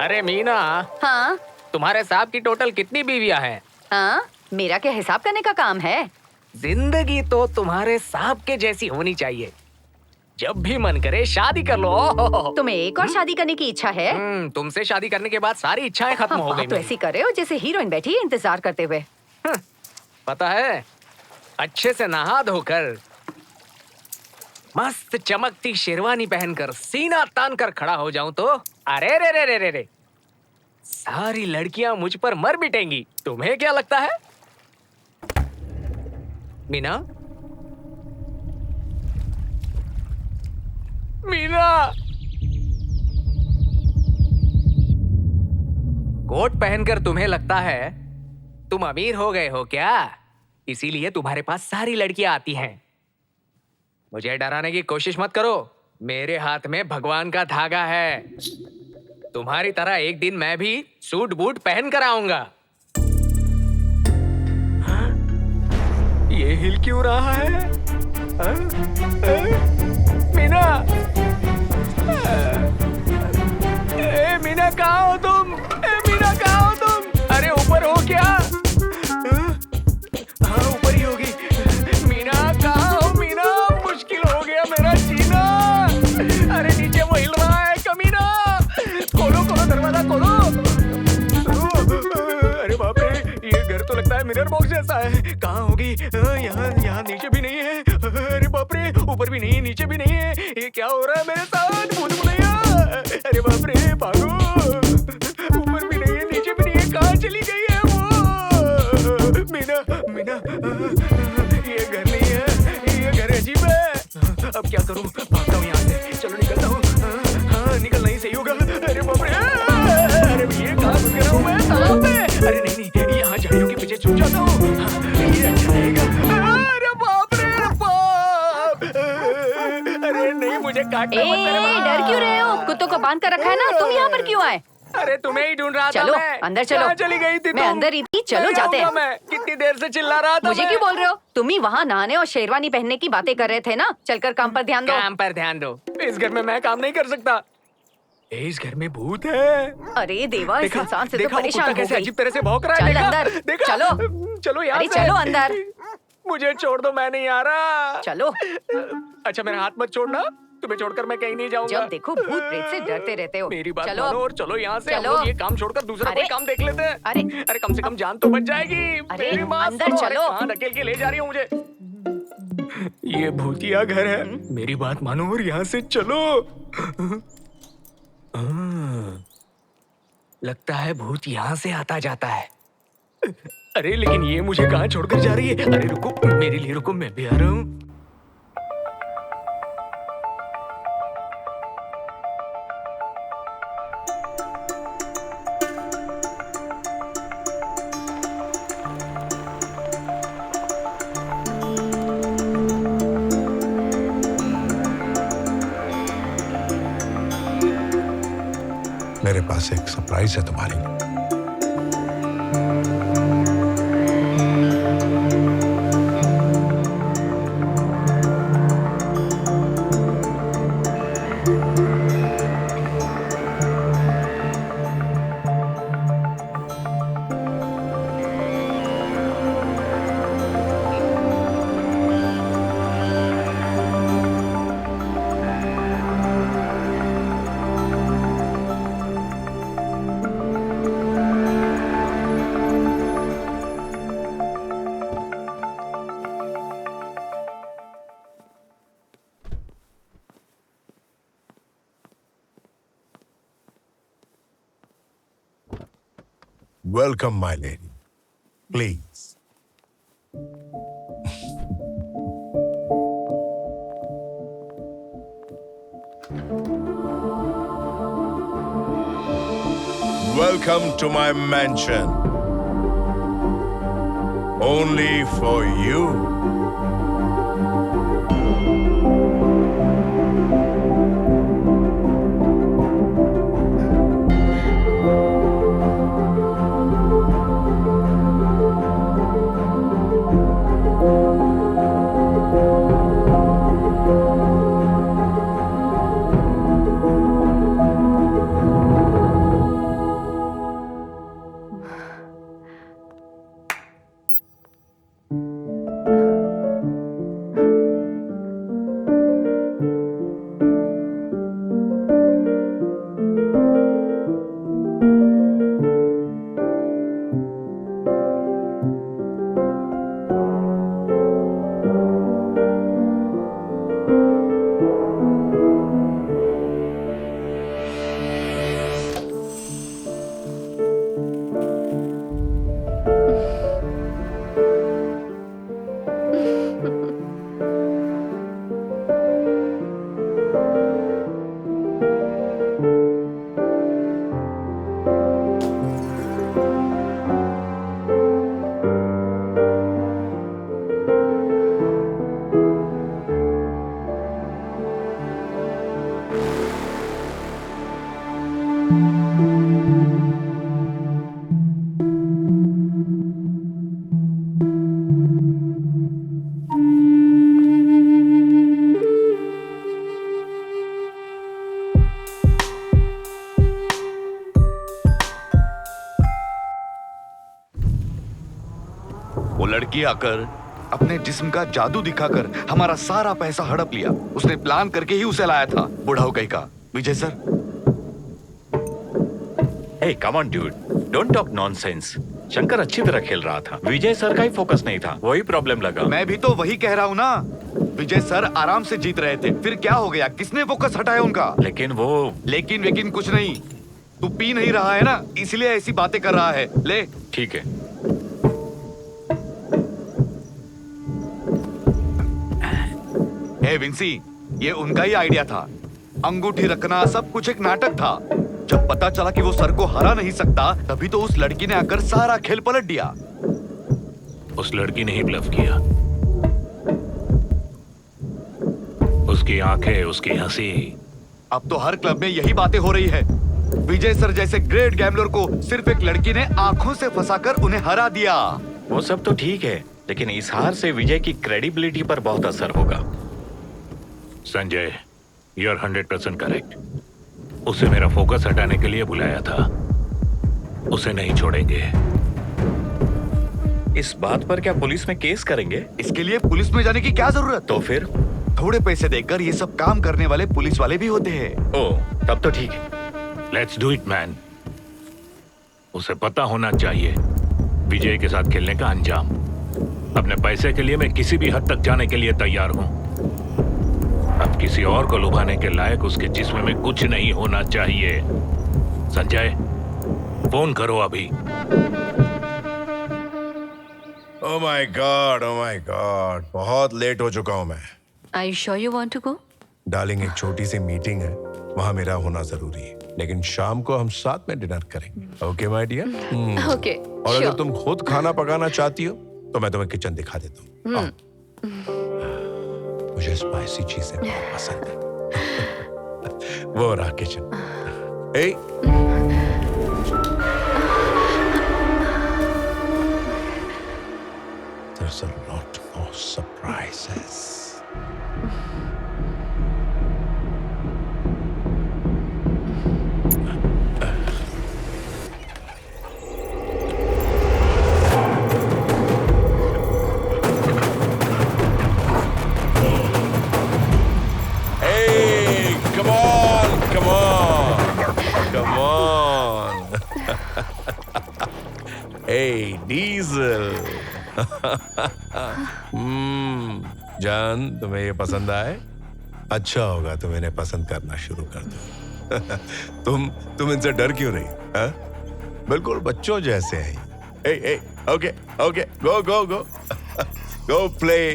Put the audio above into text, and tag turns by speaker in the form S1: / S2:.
S1: अरे मीना,
S2: हाँ
S1: तुम्हारे साहब की टोटल कितनी बीवियां हैं?
S2: हाँ, मेरा क्या हिसाब करने का काम है?
S1: जिंदगी तो तुम्हारे साहब के जैसी होनी चाहिए। जब भी मन करे शादी कर लो।
S2: तुम्हें एक और शादी करने की इच्छा है?
S1: तुमसे शादी करने के बाद सारी इच्छाएं खत्म हो गई
S2: तो ऐसी कर रहे हो जैसे हीरोइन बैठी है इंतजार करते हुए।
S1: पता है, अच्छे से नहा धोकर मस्त चमकती शेरवानी पहनकर सीना तान कर खड़ा हो जाऊं तो अरे रे रे रे रे रे सारी लड़कियां मुझ पर मर मिटेंगी। तुम्हें क्या लगता है मीना? मीना, कोट पहनकर तुम्हें लगता है तुम अमीर हो गए हो क्या? इसीलिए तुम्हारे पास सारी लड़कियां आती हैं। मुझे डराने की कोशिश मत करो, मेरे हाथ में भगवान का धागा है। तुम्हारी तरह एक दिन मैं भी सूट बूट पहन कर आऊंगा। हाँ? ये हिल क्यों रहा है? हाँ? मीना, ए मीना कहाँ हो तुम? ए मीना कहाँ हो तुम? अरे ऊपर हो क्या? हाँ ऊपर ही होगी। मीना कहाँ हो मीना? मुश्किल हो गया मेरा जीना। अरे नीचे वो हिल रहा है कमीना। खोलो खोलो दरवाजा खोलो। अरे बाप रे, ये घर तो लगता है मिरर बॉक्स जैसा है। कहाँ होगी? यहाँ यहाँ नीचे भी नहीं है। अरे बाप रे, ऊपर भी नहीं नीचे भी नहीं है। ये क्या हो रहा है मेरे साथ? भूल भुलैया। अरे बाप रे भागो, ऊपर भी नहीं है नीचे भी नहीं है। कहाँ चली गई है वो? मीना मीना, ये घर नहीं है, ये घर अजीब है। अब क्या करूं? भागता हूँ यहाँ से। चलो निकलता हूँ। हाँ निकलना ही सही होगा। अरे बाप रे, अरे ये कहाँ घुस गया हूँ मैं? तालाब में? अरे नहीं नहीं, यहाँ झाड़ियों के पीछे छुप जाता हूँ। ये अच्छा रहेगा। अरे बाप रे बाप। अरे नहीं, मुझे काटना मत मेरे बाप।
S2: डर क्यों रहे हो? कुत्तों को बांध कर रखा है ना, तुम यहाँ पर क्यों आए?
S1: अरे तुम्हें ही ढूंढ रहा था
S2: चलो
S1: मैं।
S2: अंदर चलो।
S1: कहाँ चली गई थी तुम?
S2: मैं अंदर ही थी, चलो जाते हैं।
S1: मैं कितनी देर से चिल्ला रहा था।
S2: मुझे क्यों बोल रहे हो? तुम ही वहाँ नहाने और शेरवानी पहनने की बातें कर रहे थे ना। चलकर काम पर ध्यान दो।
S1: काम पर ध्यान दो? इस घर में मैं काम नहीं कर सकता। इस घर में भूत है।
S2: अरे देवा, इस इंसान से तो
S1: देखा वो
S2: परेशान
S1: कुत्ता
S2: हो
S1: कैसे
S2: गई।
S1: अजीब तरह से भौंक रहा है।
S2: चल
S1: देखा?
S2: अंदर,
S1: देखा?
S2: चलो।
S1: चलो यहाँ
S2: अरे
S1: से।
S2: चलो अंदर।
S1: मुझे छोड़ दो, मैं नहीं आ रहा।
S2: चलो।
S1: अच्छा मेरा हाथ मत छोड़ना, तुम्हें छोड़कर मैं कहीं नहीं जाऊंगा।
S2: जब देखो भूत प्रेत से डरते रहते हो।
S1: मेरी बात
S2: चलो
S1: मानो
S2: अब।
S1: और चलो यहाँ से। हम
S2: चलो।
S1: लोग ये काम छोड़कर दूसरा कोई काम देख लेते हैं।
S2: अरे
S1: कम से कम जान तो बच जाएगी।
S2: अरे,
S1: मेरी बात
S2: अंदर
S1: सुनो।
S2: चलो।
S1: अरे कहाँ धकेल के ले जा रही हो मुझे? ये भूतिया घर है। मेरी बात मानो और यहाँ से चलो। लगता है भूत यहाँ से आता जाता है। अरे लेकिन ये मुझे कहाँ छोड़कर जा रही है? अरे रुको, मेरे लिए रुको, मैं भी आ रहा हूँ।
S3: मेरे पास एक सरप्राइज है तुम्हारे लिए। Welcome, my lady. Please. Welcome to my mansion. Only for you.
S4: वो लड़की आकर अपने जिस्म का जादू दिखाकर हमारा सारा पैसा हड़प लिया। उसने प्लान करके ही उसे लाया था। बुढ़ाऊ कहीं का। Vijay sir,
S5: Hey, come on, dude. Don't talk nonsense. Shankar अच्छी तरह खेल रहा था। विजय सर का ही फोकस नहीं था, वही प्रॉब्लम लगा।
S4: मैं भी तो वही कह रहा हूँ ना। विजय सर आराम से जीत रहे थे, फिर क्या हो गया? किसने फोकस हटाया उनका? लेकिन कुछ नहीं। तू पी नहीं रहा है ना, इसलिए ऐसी बातें कर रहा है। ले।
S5: ठीक है।
S4: हे विंसी, ये उनका ही आइडिया था। अंगूठी रखना सब कुछ एक नाटक था। जब पता चला कि वो सर को हरा नहीं सकता, तभी तो उस लड़की ने आकर सारा खेल पलट दिया।
S6: उस लड़की ने ही ब्लफ किया। उसकी आंखें, उसकी हंसी।
S4: अब तो हर क्लब में यही बातें हो रही है। विजय सर जैसे ग्रेट गैम्बलर को सिर्फ एक लड़की ने आंखों से फंसाकर उन्हें हरा दिया।
S5: वो सब तो ठीक है, लेकिन इस हार से विजय की क्रेडिबिलिटी पर बहुत असर होगा।
S6: Sanjay, you are 100% correct. उसे मेरा फोकस हटाने के लिए बुलाया था। उसे नहीं छोड़ेंगे।
S5: इस बात पर क्या पुलिस में केस करेंगे?
S4: इसके लिए पुलिस में जाने की क्या जरूरत?
S5: तो फिर
S4: थोड़े पैसे देकर ये सब काम करने वाले पुलिस वाले भी होते हैं।
S5: ओह, तब तो ठीक है।
S6: Let's do it man. उसे पता होना चाहिए विजय के साथ खेलने का अंजाम। अपने पैसे के लिए मैं किसी भी हद तक जाने के लिए तैयार हूं। अब किसी और को लुभाने के लायक उसके जिस्म में कुछ नहीं होना चाहिए। संजय, फोन करो अभी।
S7: ओह माय गॉड, बहुत लेट हो चुका हूं मैं।
S2: Are you sure you want to go?
S3: Darling, एक छोटी सी मीटिंग है, वहां मेरा होना जरूरी है, लेकिन शाम को हम साथ में डिनर करेंगे। Okay my dear?
S2: Okay,
S3: और अगर
S2: sure.
S3: तुम खुद खाना पकाना चाहती हो तो मैं तुम्हें किचन दिखा देता हूँ। मुझे स्पाइसी चीजें बहुत पसंद है। वो रहा kitchen. There's a lot more surprises. Hey, Diesel. जान, तुम्हें ये पसंद आए? अच्छा होगा तुम इन्हें पसंद करना शुरू कर दो। तुम इनसे डर क्यों नहीं? हा? बिल्कुल बच्चों जैसे हैं। Hey, okay, go, go play.